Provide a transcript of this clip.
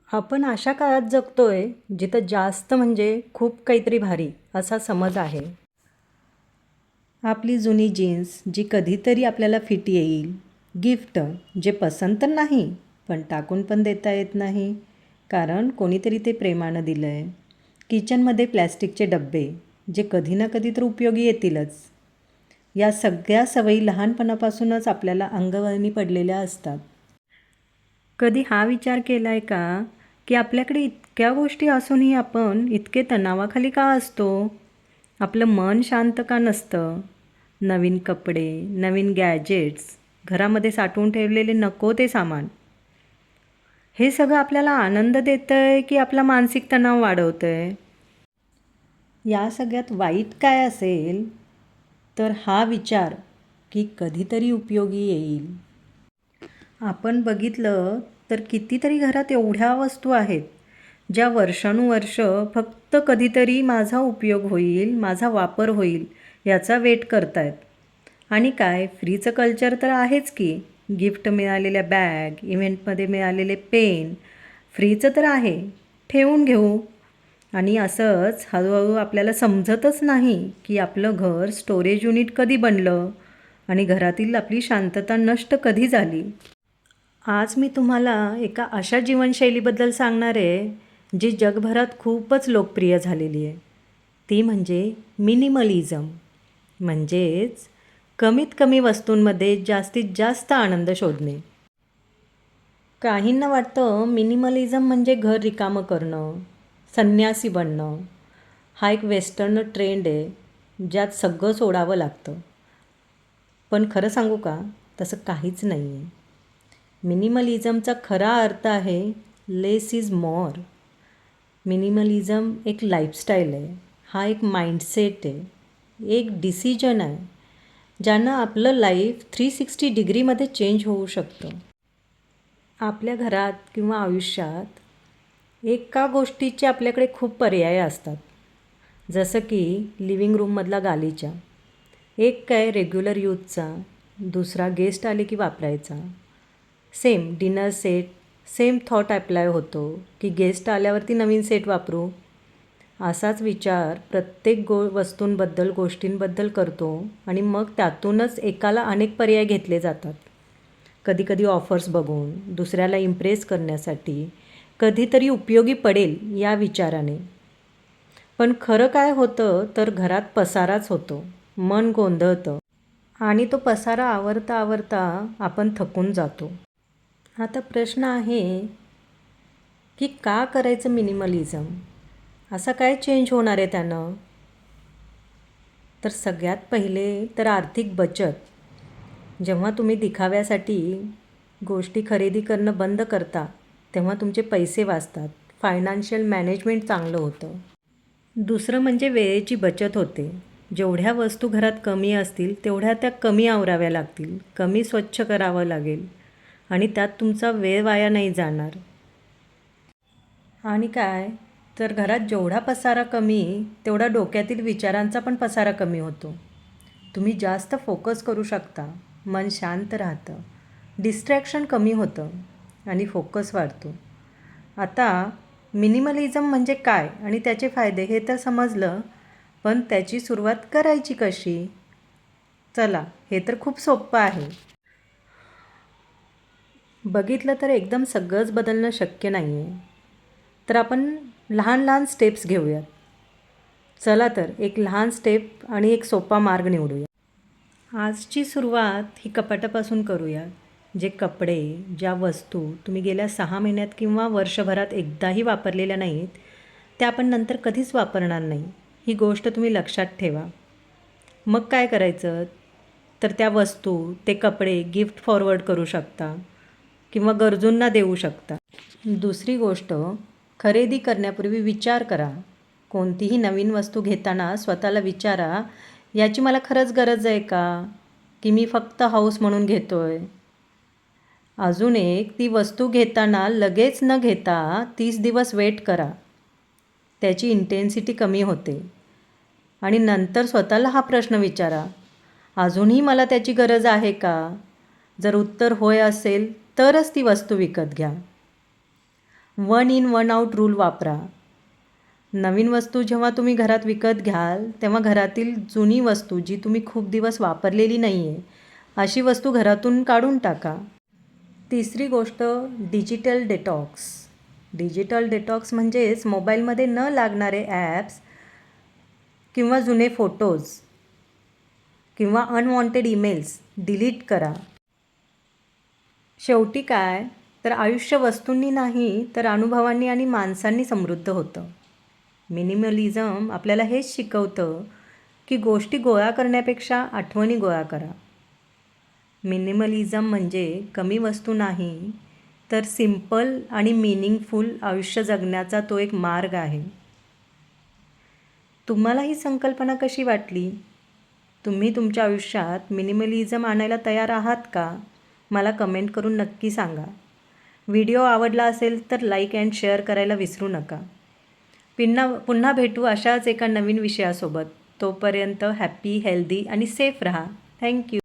आपण अशा काळात जगतोय जिथं जास्त म्हणजे खूप काहीतरी भारी असा समज आहे. आपली जुनी जीन्स जी कधीतरी आपल्याला फिट येईल, गिफ्ट जे पसंत तर नाही पण टाकून पण देता येत नाही कारण कोणीतरी ते प्रेमानं दिलं आहे. किचनमध्ये प्लॅस्टिकचे डब्बे जे कधी ना कधी तर उपयोगी येतीलच. या सगळ्या सवयी लहानपणापासूनच आपल्याला अंगवळणी पडलेल्या असतात. कधी हा विचार केला आहे का की आपल्याकडे इतक्या गोष्टी असूनही आपण इतके तणावाखाली का असतो? आपलं मन शांत का नसतं? नवीन कपडे, नवीन गॅजेट्स, घरामध्ये साठवून ठेवलेले नको ते सामान, हे सगळं आपल्याला आनंद देतं आहे की आपला मानसिक तणाव वाढवतं आहे? या सगळ्यात वाईट काय असेल तर हा विचार की कधीतरी उपयोगी येईल. आपण बघितलं तर कितीतरी घरात एवढ्या वस्तू आहेत ज्या वर्षानुवर्ष फक्त कधीतरी माझा उपयोग होईल, माझा वापर होईल याचा वेट करतायत. आणि काय फ्रीचं कल्चर तर आहेच की. गिफ्ट मिळालेल्या बॅग, इव्हेंटमध्ये मिळालेले पेन, फ्रीचं तर आहे, ठेवून घेऊ. आणि असंच हळूहळू आपल्याला समजतच नाही की आपलं घर स्टोरेज युनिट कधी बनलं आणि घरातील आपली शांतता नष्ट कधी झाली. आज मी तुम्हाला एका अशा जीवनशैलीबद्दल सांगणार आहे जी जगभरात खूपच लोकप्रिय झालेली आहे. ती म्हणजे मिनिमलिझम. म्हणजेच कमीत कमी वस्तूंमध्ये जास्तीत जास्त आनंद शोधणे. काहींना वाटतं मिनिमलिझम म्हणजे घर रिकामं करणं, संन्यासी बनणं. हा एक वेस्टर्न ट्रेंड आहे ज्यात सगळं सोडावं लागतं. पण खरं सांगू का, तसं काहीच नाही आहे. मिनिमलिझमचा खरा अर्थ आहे लेस इज मोर. मिनिमलिझम एक लाईफस्टाईल आहे, हा एक माइंडसेट आहे, एक डिसिजन आहे ज्यानं आपलं लाईफ 360 डिग्रीमध्ये चेंज होऊ शकतं. आपल्या घरात किंवा आयुष्यात एका गोष्टीचे आपल्याकडे खूप पर्याय असतात. जसं की लिव्हिंग रूममधला गालिचा, एक काय रेग्युलर यूजचा, दुसरा गेस्ट आले की वापरायचा. Same dinner set, same thought apply होतो की गेस्ट आल्यावरती नवीन सेट वापरू. असाच विचार प्रत्येक वस्तूंबद्दल, गोष्टींबद्दल करतो आणि मग त्यातूनच एकाला अनेक पर्याय घेतले जातात. कधीकधी ऑफर्स बघून, दुसऱ्याला इम्प्रेस करण्यासाठी, कधीतरी उपयोगी पडेल या विचाराने. पण खरं काय होतं तर घरात पसाराच होतो, मन गोंधळतं आणि तो पसारा आवरता आवरता आपण थकून जातो. आता प्रश्न आहे की का करायचं मिनिमलिझम? असं काय चेंज होणार आहे त्यानं? तर सगळ्यात पहिले तर आर्थिक बचत. जेव्हा तुम्ही दिखाव्यासाठी गोष्टी खरेदी करणं बंद करता तेव्हा तुमचे पैसे वाचतात, फायनान्शियल मॅनेजमेंट चांगलं होतं. दुसरं म्हणजे वेळेची बचत होते. जेवढ्या वस्तू घरात कमी असतील तेवढ्या त्या कमी आवराव्या लागतील, कमी स्वच्छ करावं लागेल आणि त्यात तुमचा वेळ वाया नाही जाणार. आणि काय तर घरात जेवढा पसारा कमी तेवढा डोक्यातील विचारांचा पण पसारा कमी होतो. तुम्ही जास्त फोकस करू शकता, मन शांत राहतं, डिस्ट्रॅक्शन कमी होतं आणि फोकस वाढतो. आता मिनिमलिझम म्हणजे काय आणि त्याचे फायदे हे तर समजलं, पण त्याची सुरुवात करायची कशी? चला, हे तर खूप सोपं आहे. बघितलं तर एकदम सगळंच बदलणं शक्य नाही आहे. तर आपण लहान लहान स्टेप्स घेऊयात. चला तर एक लहान स्टेप आणि एक सोपा मार्ग निवडूया. आजची सुरुवात ही कपाटापासून करूया. जे कपडे, ज्या वस्तू तुम्ही गेल्या 6 महिन्यात किंवा वर्षभरात एकदाही वापरलेल्या नाहीत, त्या आपण नंतर कधीच वापरणार नाही. ही गोष्ट तुम्ही लक्षात ठेवा. मग काय करायचं तर त्या वस्तू, ते कपडे गिफ्ट फॉरवर्ड करू शकता किंवा गरजूंना देऊ शकता. दुसरी गोष्ट, खरेदी करण्यापूर्वी विचार करा. कोणतीही नवीन वस्तू घेताना स्वतःला विचारा, याची मला खरंच गरज आहे का की मी फक्त हौस म्हणून घेतो आहे? अजून एक, ती वस्तू घेताना लगेच न घेता 30 दिवस वेट करा. त्याची इंटेन्सिटी कमी होते. आणि नंतर स्वतःला हा प्रश्न विचारा, अजूनही मला त्याची गरज आहे का? जर उत्तर होय असेल तरच ती वस्तू विकत घ्या. One in one out rule वापरा. नवीन वस्तू जेव्हा तुम्ही घरात विकत घ्याल तेव्हा घरातील जुनी वस्तू जी तुम्ही खूप दिवस वापरलेली नाही आहे अशी वस्तू घरातून काढून टाका. तिसरी गोष्ट डिजिटल डिटॉक्स. डिजिटल डिटॉक्स म्हणजेच मोबाईलमध्ये न लागणारे ॲप्स किंवा जुने फोटोज किंवा अनवॉन्टेड ईमेल्स डिलीट करा. शेवटी काय तर आयुष्य वस्तूंनी नाही तर अनुभवांनी आणि माणसांनी समृद्ध होतं. मिनिमलिझम आपल्याला हेच शिकवतं की गोष्टी गोळा करण्यापेक्षा आठवणी गोळा करा. मिनिमलिझम म्हणजे कमी वस्तू नाही तर सिम्पल आणि मीनिंगफुल आयुष्य जगण्याचा तो एक मार्ग आहे. तुम्हाला ही संकल्पना कशी वाटली? तुम्ही तुमच्या आयुष्यात मिनिमलिझम आणायला तयार आहात का? मला कमेंट करून नक्की सांगा. व्हिडिओ आवडला असेल तर लाईक अँड शेअर करायला विसरू नका. पुन्हा भेटू अशाच एका नवीन विषयासोबत. तोपर्यंत हॅपी, हेल्दी आणि सेफ राहा. थँक्यू.